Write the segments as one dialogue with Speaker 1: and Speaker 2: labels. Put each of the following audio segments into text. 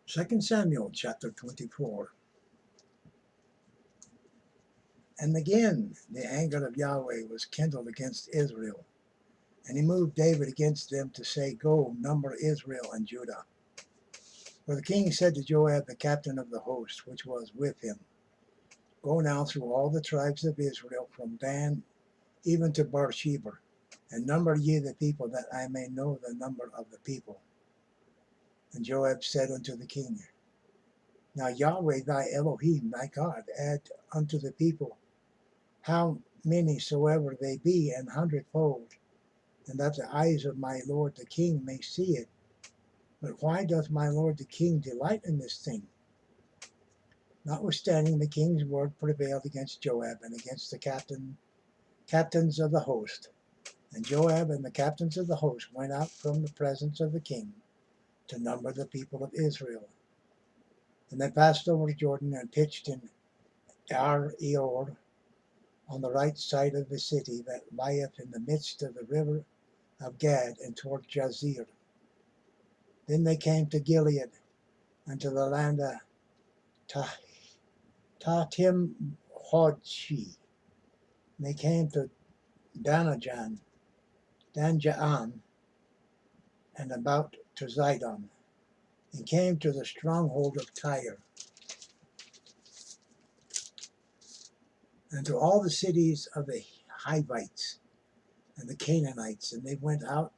Speaker 1: 2 Samuel chapter 24. And again the anger of Yahweh was kindled against Israel, and he moved David against them to say, Go, number Israel and Judah. For the king said to Joab, the captain of the host, which was with him, Go now through all the tribes of Israel, from Dan even to Beersheba, and number ye the people, that I may know the number of the people. And Joab said unto the king, Now Yahweh thy Elohim, thy God, add unto the people how many soever they be, an hundredfold, and that the eyes of my lord the king may see it. But why doth my lord the king delight in this thing? Notwithstanding, the king's word prevailed against Joab and against the captains of the host. And Joab and the captains of the host went out from the presence of the king to number the people of Israel. And they passed over Jordan and pitched in Ar-Eor, on the right side of the city that lieth in the midst of the river of Gad, and toward Jazer. Then they came to Gilead, and to the land of Tatim-Hodshi. They came to Danjaan, and about to Zidon, and came to the stronghold of Tyre, and to all the cities of the Hivites and the Canaanites, and they went out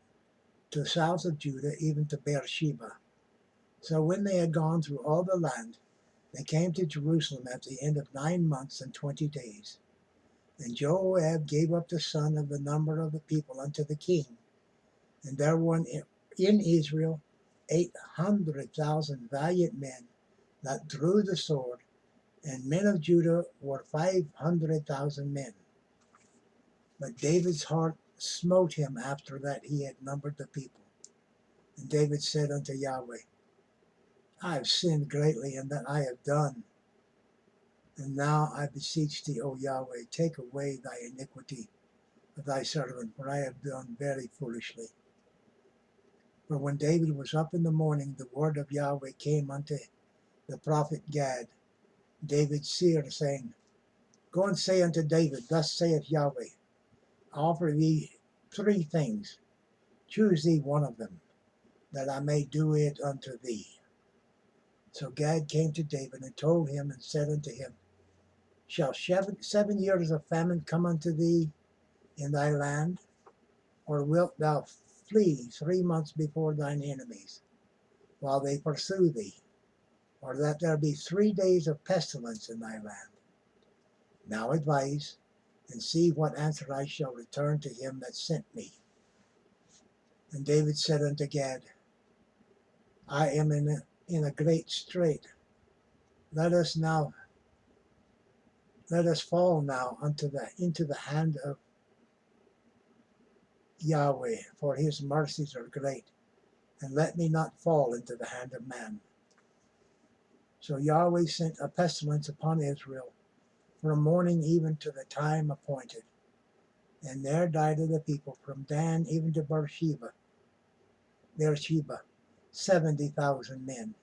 Speaker 1: to the south of Judah, even to Beersheba. So when they had gone through all the land, they came to Jerusalem at the end of 9 months and 20 days. And Joab gave up the son of the number of the people unto the king. And there were in Israel 800,000 valiant men that drew the sword, and men of Judah were 500,000 men. But David's heart smote him after that he had numbered the people. And David said unto Yahweh, I have sinned greatly in that I have done. And now I beseech thee, O Yahweh, take away thy iniquity of thy servant, for I have done very foolishly. For when David was up in the morning, the word of Yahweh came unto the prophet Gad, David's seer, saying, Go and say unto David, Thus saith Yahweh, I offer thee 3 things. Choose thee one of them, that I may do it unto thee. So Gad came to David and told him and said unto him, Shall 7 years of famine come unto thee in thy land? Or wilt thou flee 3 months before thine enemies, while they pursue thee? Or that there be 3 days of pestilence in thy land? Now advise, and see what answer I shall return to him that sent me. And David said unto Gad, I am in a great strait. Let us fall now into the hand of Yahweh, for his mercies are great, and let me not fall into the hand of man. So Yahweh sent a pestilence upon Israel from morning even to the time appointed. And there died of the people from Dan even to Beersheba 70,000 men.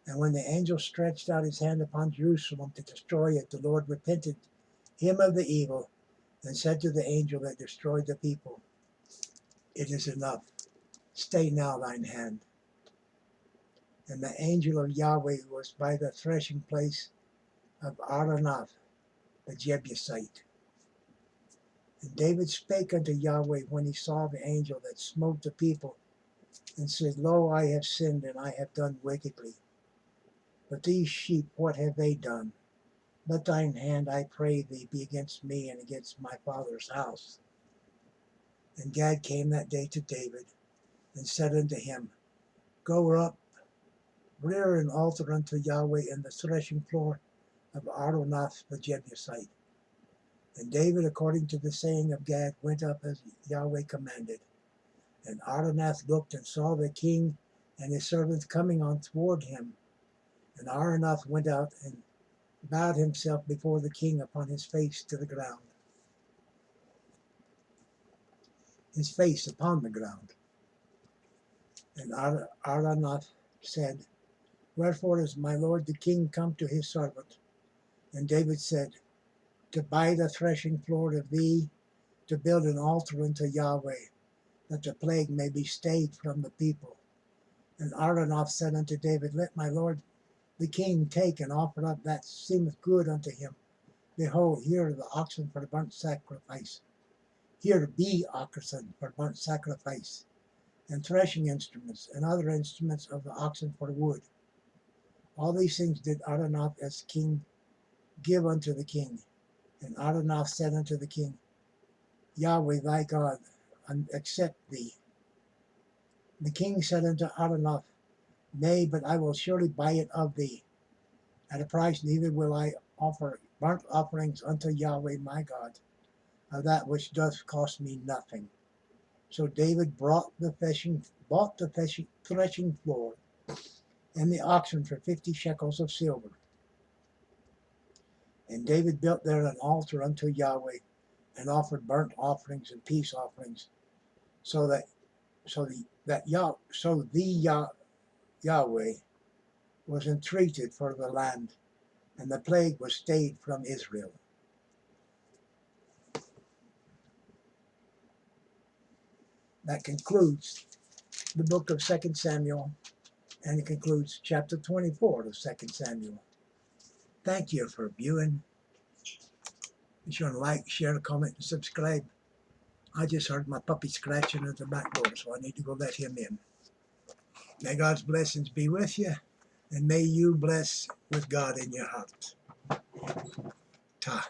Speaker 1: And when the angel stretched out his hand upon Jerusalem to destroy it, the Lord repented him of the evil, and said to the angel that destroyed the people, It is enough. Stay now thine hand. And the angel of Yahweh was by the threshing place of Araunah the Jebusite. And David spake unto Yahweh when he saw the angel that smote the people, and said, Lo, I have sinned, and I have done wickedly. But these sheep, what have they done? Let thine hand, I pray thee, be against me and against my father's house. And Gad came that day to David, and said unto him, Go up, rear an altar unto Yahweh in the threshing floor of Araunah the Jebusite. And David, according to the saying of Gad, went up as Yahweh commanded. And Araunah looked and saw the king and his servants coming on toward him. And Araunah went out and bowed himself before the king upon his face to the ground. His face upon the ground. And Araunah said, Wherefore is my lord the king come to his servant? And David said, to buy the threshing floor of thee, to build an altar unto Yahweh, that the plague may be stayed from the people. And Aronoth said unto David, let my lord the king take and offer up that seemeth good unto him. Behold, here are the oxen for the burnt sacrifice. Here be oxen for burnt sacrifice, and threshing instruments, and other instruments of the oxen for wood. All these things did Aronoth as king give unto the king. And Aronoth said unto the king, Yahweh thy God accept thee. The king said unto Aronoth, nay, but I will surely buy it of thee at a price, neither will I offer burnt offerings unto Yahweh my God, of that which doth cost me nothing. So David bought the threshing floor and the oxen for 50 shekels of silver. And David built there an altar unto Yahweh, and offered burnt offerings and peace offerings, Yahweh was entreated for the land, and the plague was stayed from Israel. That concludes the book of 2 Samuel, and it concludes chapter 24 of 2 Samuel. Thank you for viewing. Be sure to like, share, comment, and subscribe. I just heard my puppy scratching at the back door, so I need to go let him in. May God's blessings be with you, and may you bless with God in your heart. Ta.